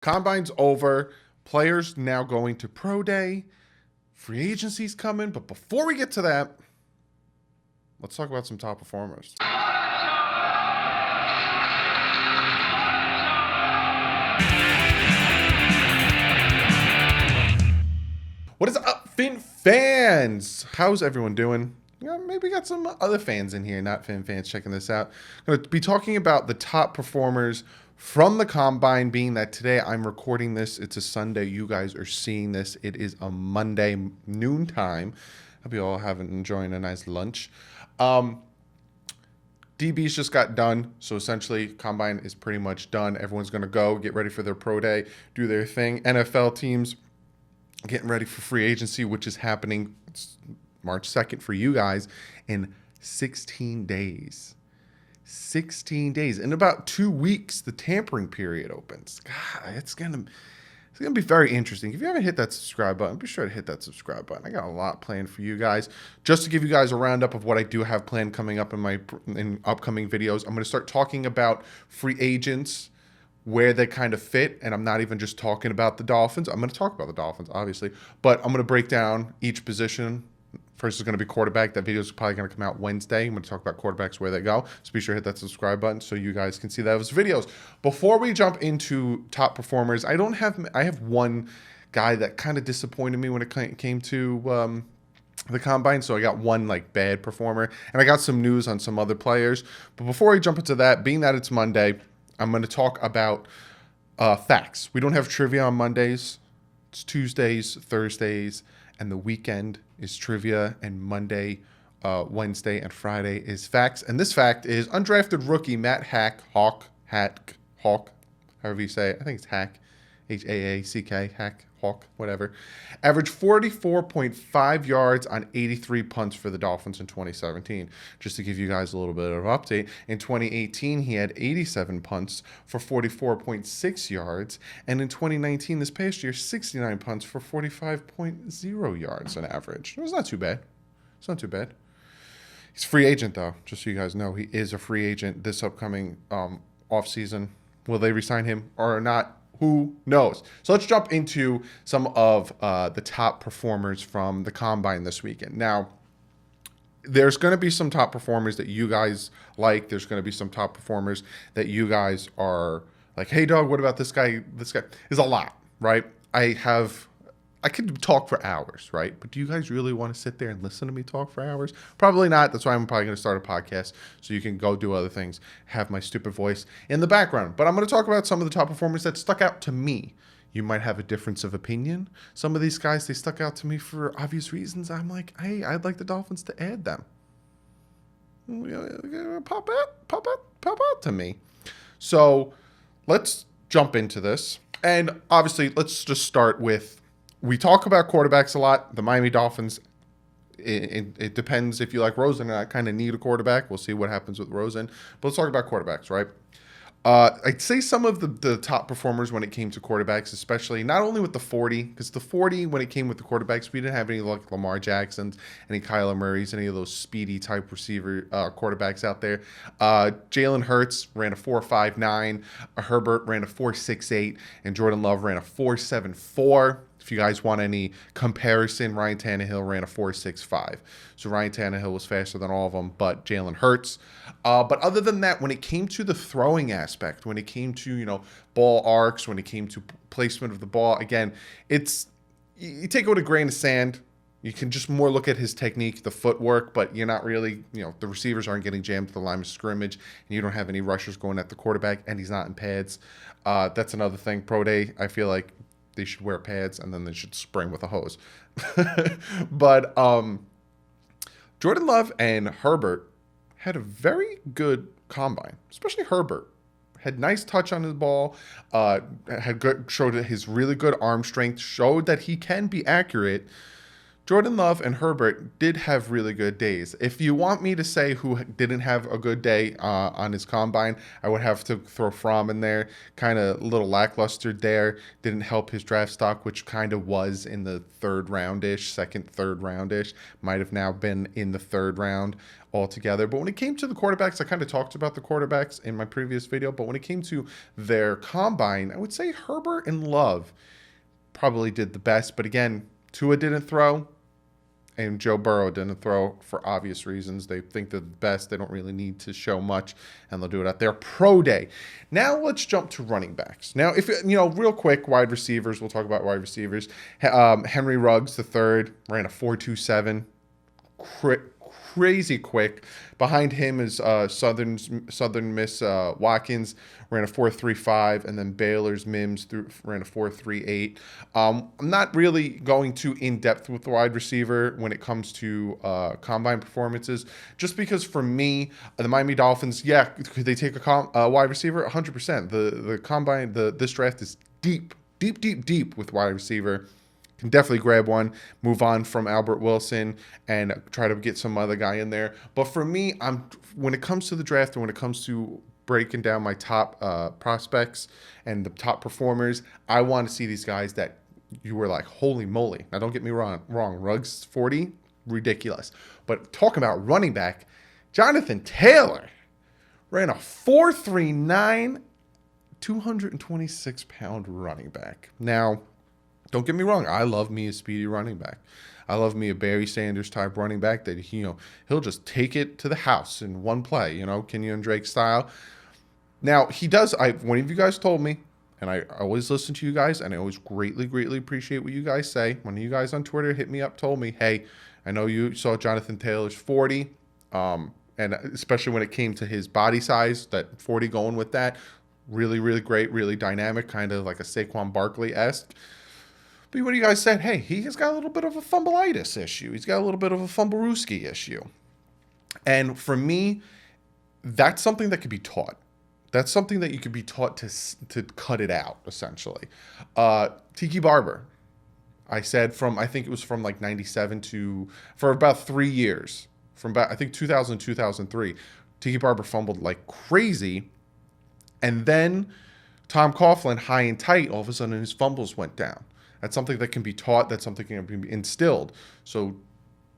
Combine's over. Players now going to pro day. Free agency's coming. But before we get to that, let's talk about some top performers. What is up, Fin fans? How's everyone doing? Yeah, maybe got some other fans in here, not Fin fans, checking this out. I'm going to be talking about the top performers from the Combine, being that today I'm recording this. It's a Sunday. You guys are seeing this. It is a Monday noontime. Hope you all enjoying a nice lunch. DBs just got done, so essentially Combine is pretty much done. Everyone's going to go get ready for their pro day, do their thing. NFL teams getting ready for free agency, which is happening March 2nd for you guys in 16 days. 16 days. In about 2 weeks, the tampering period opens. God, it's gonna be very interesting. If you haven't hit that subscribe button, be sure to hit that subscribe button. I got a lot planned for you guys. Just to give you guys a roundup of what I do have planned coming up in upcoming videos, I'm going to start talking about free agents, where they kind of fit, and I'm not even just talking about the Dolphins. I'm going to talk about the Dolphins, obviously, but I'm going to break down each position. First is going to be quarterback. That video is probably going to come out Wednesday. I'm going to talk about quarterbacks, where they go. So be sure to hit that subscribe button so you guys can see those videos. Before we jump into top performers, I have one guy that kind of disappointed me when it came to the Combine. So I got one bad performer, and I got some news on some other players. But before we jump into that, being that it's Monday, I'm going to talk about facts. We don't have trivia on Mondays. It's Tuesdays, Thursdays, and the weekend is trivia, and Monday, Wednesday, and Friday is facts. And this fact is undrafted rookie Matt Hawk, however you say it. I think it's Hack, Haack, Hawk, whatever. Averaged 44.5 yards on 83 punts for the Dolphins in 2017. Just to give you guys a little bit of an update, in 2018, he had 87 punts for 44.6 yards. And in 2019, this past year, 69 punts for 45.0 yards on average. It was not too bad. It's not too bad. He's a free agent, though. Just so you guys know, he is a free agent this upcoming offseason. Will they resign him or not? Who knows? So let's jump into some of the top performers from the Combine this weekend. Now, there's going to be some top performers that you guys like. There's going to be some top performers that you guys are like, hey, dog, what about this guy? This guy is a lot, right? I could talk for hours, right? But do you guys really want to sit there and listen to me talk for hours? Probably not. That's why I'm probably going to start a podcast so you can go do other things, have my stupid voice in the background. But I'm going to talk about some of the top performers that stuck out to me. You might have a difference of opinion. Some of these guys, they stuck out to me for obvious reasons. I'm like, hey, I'd like the Dolphins to add them. Pop out to me. So let's jump into this. And obviously, let's just start with, we talk about quarterbacks a lot. The Miami Dolphins, it depends if you like Rosen or not, kind of need a quarterback. We'll see what happens with Rosen. But let's talk about quarterbacks, right? I'd say some of the top performers when it came to quarterbacks, especially not only with the 40, because the 40, when it came with the quarterbacks, we didn't have any like Lamar Jacksons, any Kyler Murrays, any of those speedy type receiver quarterbacks out there. Jalen Hurts ran a 4.59, Herbert ran a 4.68, and Jordan Love ran a 4.74. If you guys want any comparison, Ryan Tannehill ran a 4.65. So Ryan Tannehill was faster than all of them, but Jalen Hurts. But other than that, when it came to the throwing aspect, when it came to, ball arcs, when it came to placement of the ball, again, you take it with a grain of sand. You can just more look at his technique, the footwork, but you're not really, the receivers aren't getting jammed to the line of scrimmage, and you don't have any rushers going at the quarterback, and he's not in pads. That's another thing. Pro day, I feel like they should wear pads, and then they should spring with a hose. But Jordan Love and Herbert had a very good Combine, especially Herbert. Had nice touch on his ball, showed his really good arm strength, showed that he can be accurate. Jordan Love and Herbert did have really good days. If you want me to say who didn't have a good day on his combine, I would have to throw Fromm in there. Kind of a little lackluster there. Didn't help his draft stock, which kind of was in the third roundish, third roundish. Might have now been in the third round altogether. But when it came to the quarterbacks, I kind of talked about the quarterbacks in my previous video. But when it came to their combine, I would say Herbert and Love probably did the best. But again, Tua didn't throw, and Joe Burrow didn't throw for obvious reasons. They think they're the best. They don't really need to show much, and they'll do it at their pro day. Now let's jump to running backs. Now, if real quick, wide receivers. We'll talk about wide receivers. Henry Ruggs III ran a 4.27, crazy quick. Behind him is Southern Miss Watkins, ran a 4.35, and then Baylor's Mims ran a 4.38. I'm not really going too in-depth with the wide receiver when it comes to combine performances, just because for me, the Miami Dolphins, could they take a wide receiver? 100%. The combine, this draft is deep with wide receiver. Can definitely grab one, move on from Albert Wilson, and try to get some other guy in there. But for me, when it comes to the draft and when it comes to breaking down my top prospects and the top performers, I want to see these guys that you were like, holy moly. Now, don't get me wrong. Ruggs 40, ridiculous. But talking about running back, Jonathan Taylor ran a 4.39, 226-pound running back. Now, don't get me wrong. I love me a speedy running back. I love me a Barry Sanders type running back that, he'll just take it to the house in one play, Kenyon Drake style. Now, he does. One of you guys told me, and I always listen to you guys, and I always greatly appreciate what you guys say. One of you guys on Twitter hit me up, told me, hey, I know you saw Jonathan Taylor's 40, and especially when it came to his body size, that 40 going with that, really great, really dynamic, kind of like a Saquon Barkley-esque. But what you guys said, hey, he has got a little bit of a fumbleitis issue. He's got a little bit of a fumblerooski issue. And for me, that's something that could be taught. That's something that you could be taught to cut it out, essentially. Tiki Barber, I said I think it was from like 97 for about 3 years. From about, I think 2000, 2003. Tiki Barber fumbled like crazy. And then Tom Coughlin, high and tight, all of a sudden his fumbles went down. That's something that can be taught. That's something that can be instilled. So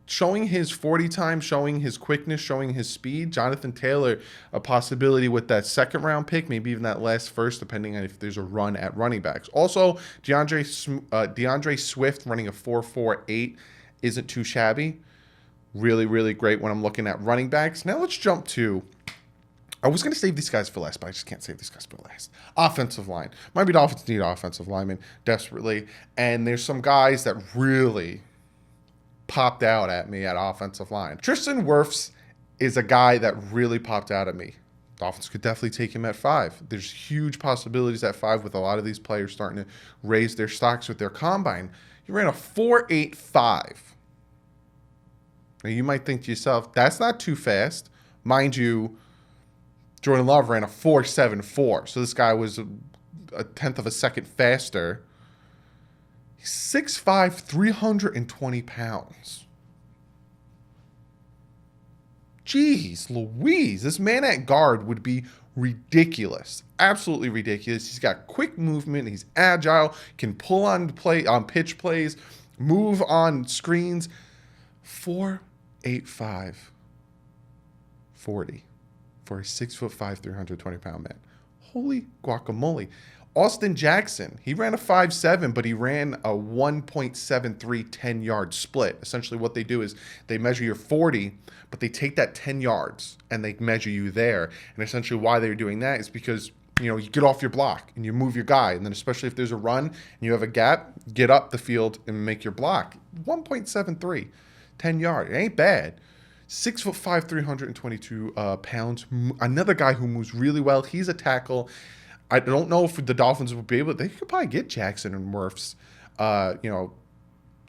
showing his 40 time, showing his quickness, showing his speed, Jonathan Taylor, a possibility with that second round pick, maybe even that last first, depending on if there's a run at running backs. Also, DeAndre Swift running a 4.48 isn't too shabby. Really great when I'm looking at running backs. Now let's jump to... I was going to save these guys for last, but I just can't save these guys for last. Offensive line. Miami Dolphins need offensive linemen desperately. And there's some guys that really popped out at me at offensive line. Tristan Wirfs is a guy that really popped out at me. Dolphins could definitely take him at 5. There's huge possibilities at 5 with a lot of these players starting to raise their stocks with their combine. He ran a 4.85. Now, you might think to yourself, that's not too fast. Mind you, Jordan Love ran a 4.74, so this guy was a tenth of a second faster. He's 6'5", 320 pounds. Jeez Louise, this man at guard would be ridiculous, absolutely ridiculous. He's got quick movement, he's agile, can pull on pitch plays, move on screens. 4.85, 40. For a 6'5", 320-pound man. Holy guacamole. Austin Jackson, he ran a 5.7, but he ran a 1.73 10-yard split. Essentially what they do is they measure your 40, but they take that 10 yards and they measure you there. And essentially why they're doing that is because, you get off your block and you move your guy. And then especially if there's a run and you have a gap, get up the field and make your block. 1.73, 10 yard. It ain't bad. 6'5", 322 pounds. Another guy who moves really well. He's a tackle. I don't know if the Dolphins will be able. They could probably get Jackson and Wirfs,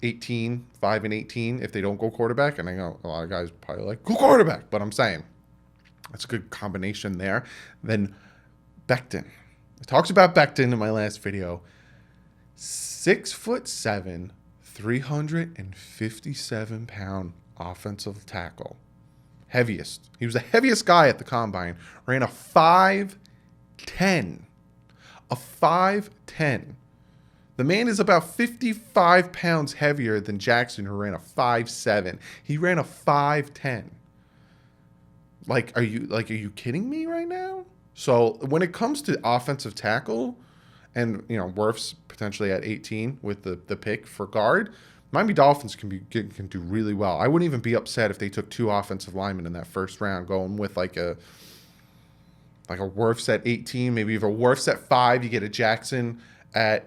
18, 5 and 18 if they don't go quarterback. And I know a lot of guys probably like go quarterback, but I'm saying that's a good combination there. Then Becton. I talked about Becton in my last video. 6'7", 357-pound offensive tackle. Heaviest. He was the heaviest guy at the combine. Ran a 5'10". A 5'10". The man is about 55 pounds heavier than Jackson, who ran a 5'7". He ran a 5'10". Are you kidding me right now? So when it comes to offensive tackle, and Wirfs potentially at 18 with the pick for guard, Miami Dolphins can do really well. I wouldn't even be upset if they took 2 offensive linemen in that first round, going with like a Wirfs at 18, maybe if a Wirfs at 5, you get a Jackson at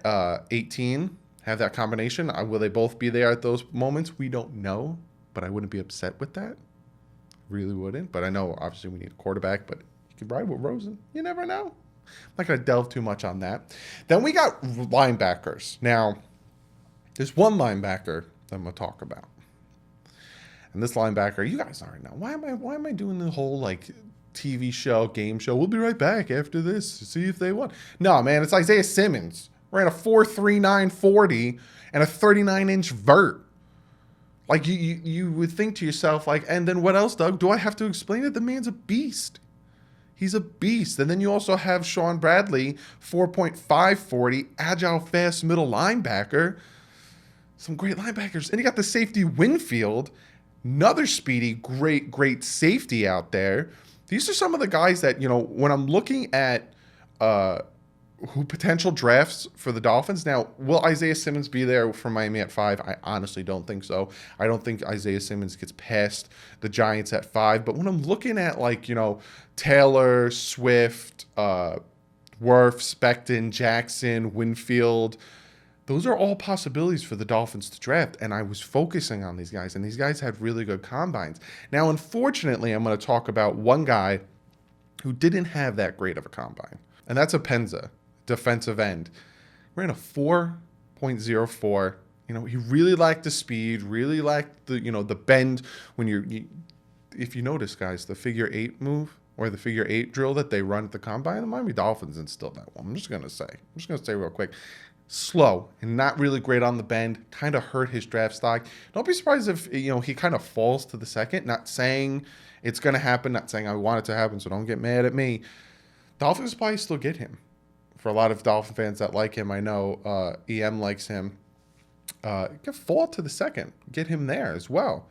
18. Have that combination. Will they both be there at those moments? We don't know, but I wouldn't be upset with that. Really wouldn't. But I know obviously we need a quarterback, but you could ride with Rosen. You never know. I'm not going to delve too much on that. Then we got linebackers. Now, there's one linebacker that I'm going to talk about. And this linebacker, you guys already know. Why am I doing the whole TV show, game show? We'll be right back after this to see if they won. No, man, it's Isaiah Simmons. Ran a 4.39 40 and a 39-inch vert. You would think to yourself, and then what else, Doug? Do I have to explain it? The man's a beast. He's a beast. And then you also have Sean Bradley, 4.5 40, agile, fast middle linebacker. Some great linebackers. And you got the safety Winfield, another speedy, great safety out there. These are some of the guys that, when I'm looking at who potential drafts for the Dolphins. Now, will Isaiah Simmons be there for Miami at 5? I honestly don't think so. I don't think Isaiah Simmons gets past the Giants at 5. But when I'm looking at Taylor, Swift, Wirfs, Becton, Jackson, Winfield, those are all possibilities for the Dolphins to draft. And I was focusing on these guys, and these guys had really good combines. Now, unfortunately, I'm going to talk about one guy who didn't have that great of a combine, and that's Apenza, defensive end. Ran a 4.04. He really liked the speed, really liked the bend. If you notice, guys, the figure 8 move or the figure 8 drill that they run at the combine, the Miami Dolphins instilled that one. I'm just going to say real quick. Slow and not really great on the bend. Kind of hurt his draft stock. Don't be surprised if he kind of falls to the second. Not saying it's going to happen. Not saying I want it to happen, so don't get mad at me. Dolphins probably still get him. For a lot of Dolphin fans that like him, I know EM likes him. Can fall to the second. Get him there as well.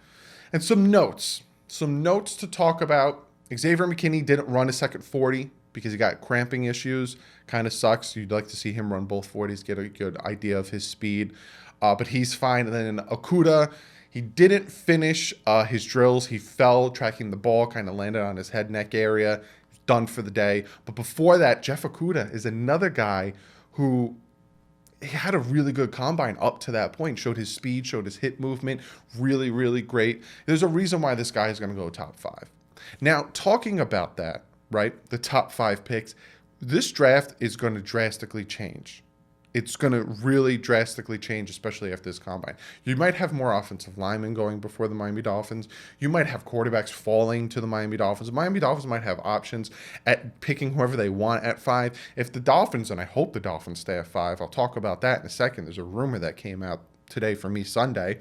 And some notes to talk about. Xavier McKinney didn't run a second 40 because he got cramping issues. Kind of sucks. You'd like to see him run both 40s, get a good idea of his speed. But he's fine. And then Okudah, he didn't finish his drills. He fell tracking the ball, kind of landed on his head neck area. Done for the day. But before that, Jeff Okudah is another guy who he had a really good combine up to that point. Showed his speed, showed his hip movement. Really, really great. There's a reason why this guy is going to go top 5. Now, talking about that, right? The top 5 picks. This draft is going to drastically change. It's going to really drastically change, especially after this combine. You might have more offensive linemen going before the Miami Dolphins. You might have quarterbacks falling to the Miami Dolphins. The Miami Dolphins might have options at picking whoever they want at 5. If the Dolphins, and I hope the Dolphins stay at 5, I'll talk about that in a second. There's a rumor that came out today for me Sunday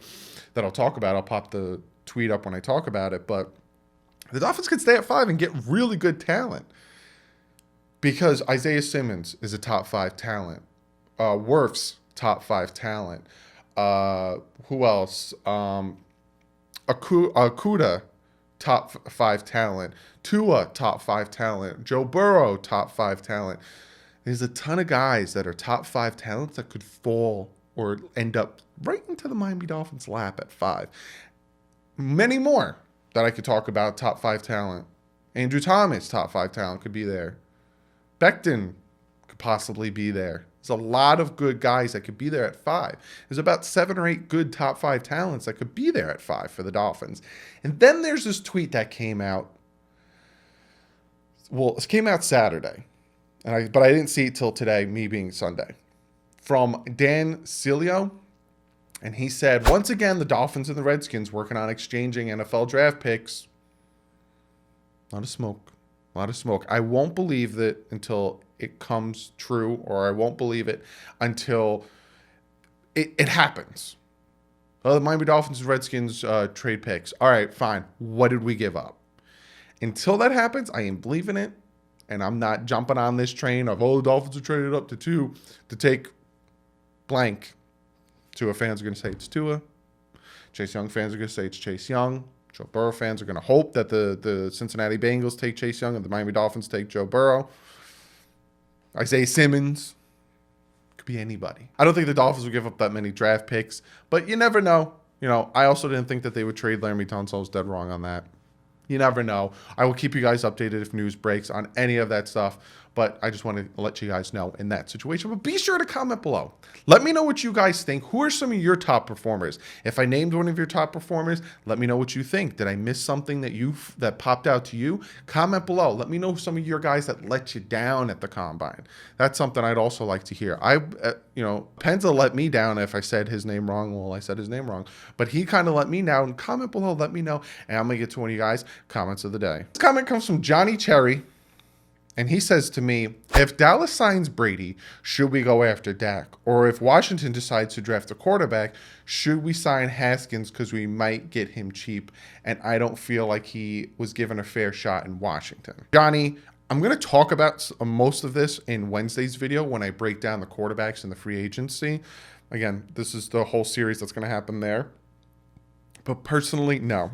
that I'll talk about. I'll pop the tweet up when I talk about it. But the Dolphins could stay at 5 and get really good talent because Isaiah Simmons is a top 5 talent. Wirfs, top 5 talent. Who else? Okudah, top 5 talent. Tua, top 5 talent. Joe Burrow, top 5 talent. There's a ton of guys that are top 5 talents that could fall or end up right into the Miami Dolphins' lap at 5. Many more that I could talk about, top 5 talent. Andrew Thomas, top 5 talent, could be there. Becton could possibly be there. There's a lot of good guys that could be there at 5. There's about 7 or 8 good top 5 talents that could be there at 5 for the Dolphins. And then there's this tweet that came out. Well, it came out Saturday, but I didn't see it till today, me being Sunday, from Dan Cilio. And he said, once again, the Dolphins and the Redskins working on exchanging NFL draft picks. A lot of smoke. I won't believe that until it comes true, or I won't believe it until it happens. Oh, the Miami Dolphins and Redskins trade picks. All right, fine. What did we give up? Until that happens, I ain't believing it. And I'm not jumping on this train of, oh, the Dolphins are traded up to 2 to take blank. Tua fans are going to say it's Tua. Chase Young fans are going to say it's Chase Young. Joe Burrow fans are going to hope that the Cincinnati Bengals take Chase Young and the Miami Dolphins take Joe Burrow. Isaiah Simmons. Could be anybody. I don't think the Dolphins will give up that many draft picks, but you never know. I also didn't think that they would trade Laremy Tunsil. I was dead wrong on that. You never know. I will keep you guys updated if news breaks on any of that stuff. But I just want to let you guys know in that situation. But be sure to comment below. Let me know what you guys think. Who are some of your top performers? If I named one of your top performers, let me know what you think. Did I miss something that popped out to you? Comment below. Let me know some of your guys that let you down at the combine. That's something I'd also like to hear. Penza let me down if I said his name wrong. Well, I said his name wrong. But he kind of let me down. Comment below. Let me know. And I'm going to get to one of you guys' comments of the day. This comment comes from Johnny Cherry. And he says to me, if Dallas signs Brady, should we go after Dak? Or if Washington decides to draft a quarterback, should we sign Haskins because we might get him cheap? And I don't feel like he was given a fair shot in Washington. Johnny, I'm going to talk about most of this in Wednesday's video when I break down the quarterbacks and the free agency. Again, this is the whole series that's going to happen there. But personally, no.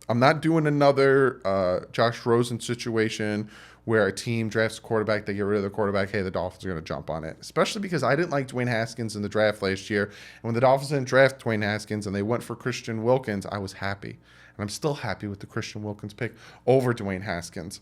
I'm not doing another Josh Rosen situation where a team drafts a quarterback, they get rid of the quarterback, hey, the Dolphins are going to jump on it. Especially because I didn't like Dwayne Haskins in the draft last year. And when the Dolphins didn't draft Dwayne Haskins and they went for Christian Wilkins, I was happy. And I'm still happy with the Christian Wilkins pick over Dwayne Haskins.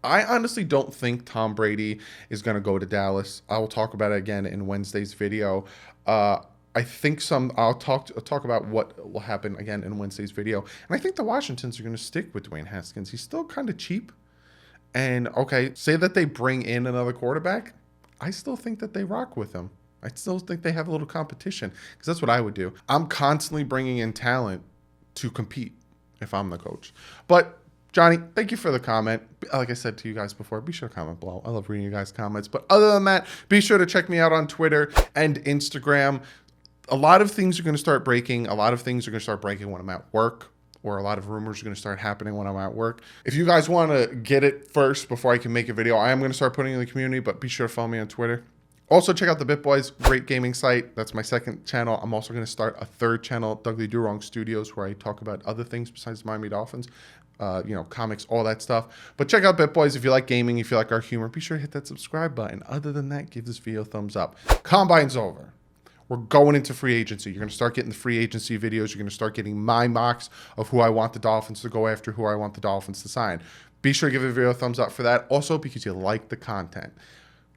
I honestly don't think Tom Brady is going to go to Dallas. I will talk about it again in Wednesday's video. I think I'll talk about what will happen again in Wednesday's video. And I think the Washingtons are going to stick with Dwayne Haskins. He's still kind of cheap. And, okay, say that they bring in another quarterback. I still think that they rock with him. I still think they have a little competition because that's what I would do. I'm constantly bringing in talent to compete if I'm the coach. But, Johnny, thank you for the comment. Like I said to you guys before, be sure to comment below. I love reading you guys' comments. But other than that, be sure to check me out on Twitter and Instagram. A lot of things are going to start breaking. A lot of things are going to start breaking when I'm at work. Or a lot of rumors are going to start happening when I'm at work. If you guys want to get it first before I can make a video, I am going to start putting it in the community, but be sure to follow me on Twitter. Also, check out the BitBoys, great gaming site. That's my second channel. I'm also going to start a third channel, DouglieDoWrong Studios, where I talk about other things besides Miami Dolphins, comics, all that stuff. But check out BitBoys if you like gaming, if you like our humor. Be sure to hit that subscribe button. Other than that, give this video a thumbs up. Combine's over. We're going into free agency. You're going to start getting the free agency videos. You're going to start getting my mocks of who I want the Dolphins to go after, who I want the Dolphins to sign. Be sure to give the video a thumbs up for that. Also, because you like the content.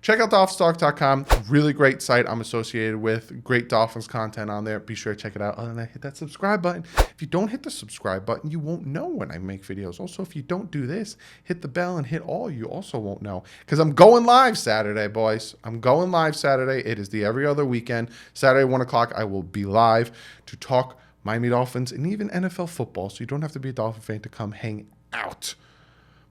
Check out DolphinsTalk.com. Really great site I'm associated with. Great Dolphins content on there. Be sure to check it out. Other than that, hit that subscribe button. If you don't hit the subscribe button, you won't know when I make videos. Also, if you don't do this, hit the bell and hit all. You also won't know. Because I'm going live Saturday, boys. I'm going live Saturday. It is the every other weekend. Saturday, 1 o'clock, I will be live to talk Miami Dolphins and even NFL football. So you don't have to be a Dolphin fan to come hang out.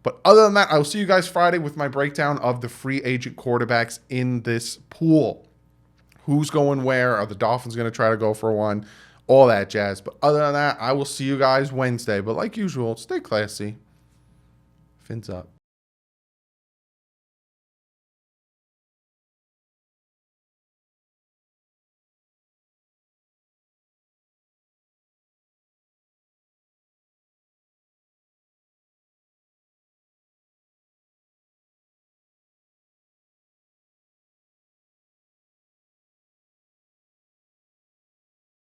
But other than that, I will see you guys Friday with my breakdown of the free agent quarterbacks in this pool. Who's going where? Are the Dolphins going to try to go for one? All that jazz. But other than that, I will see you guys Wednesday. But like usual, stay classy. Fins up.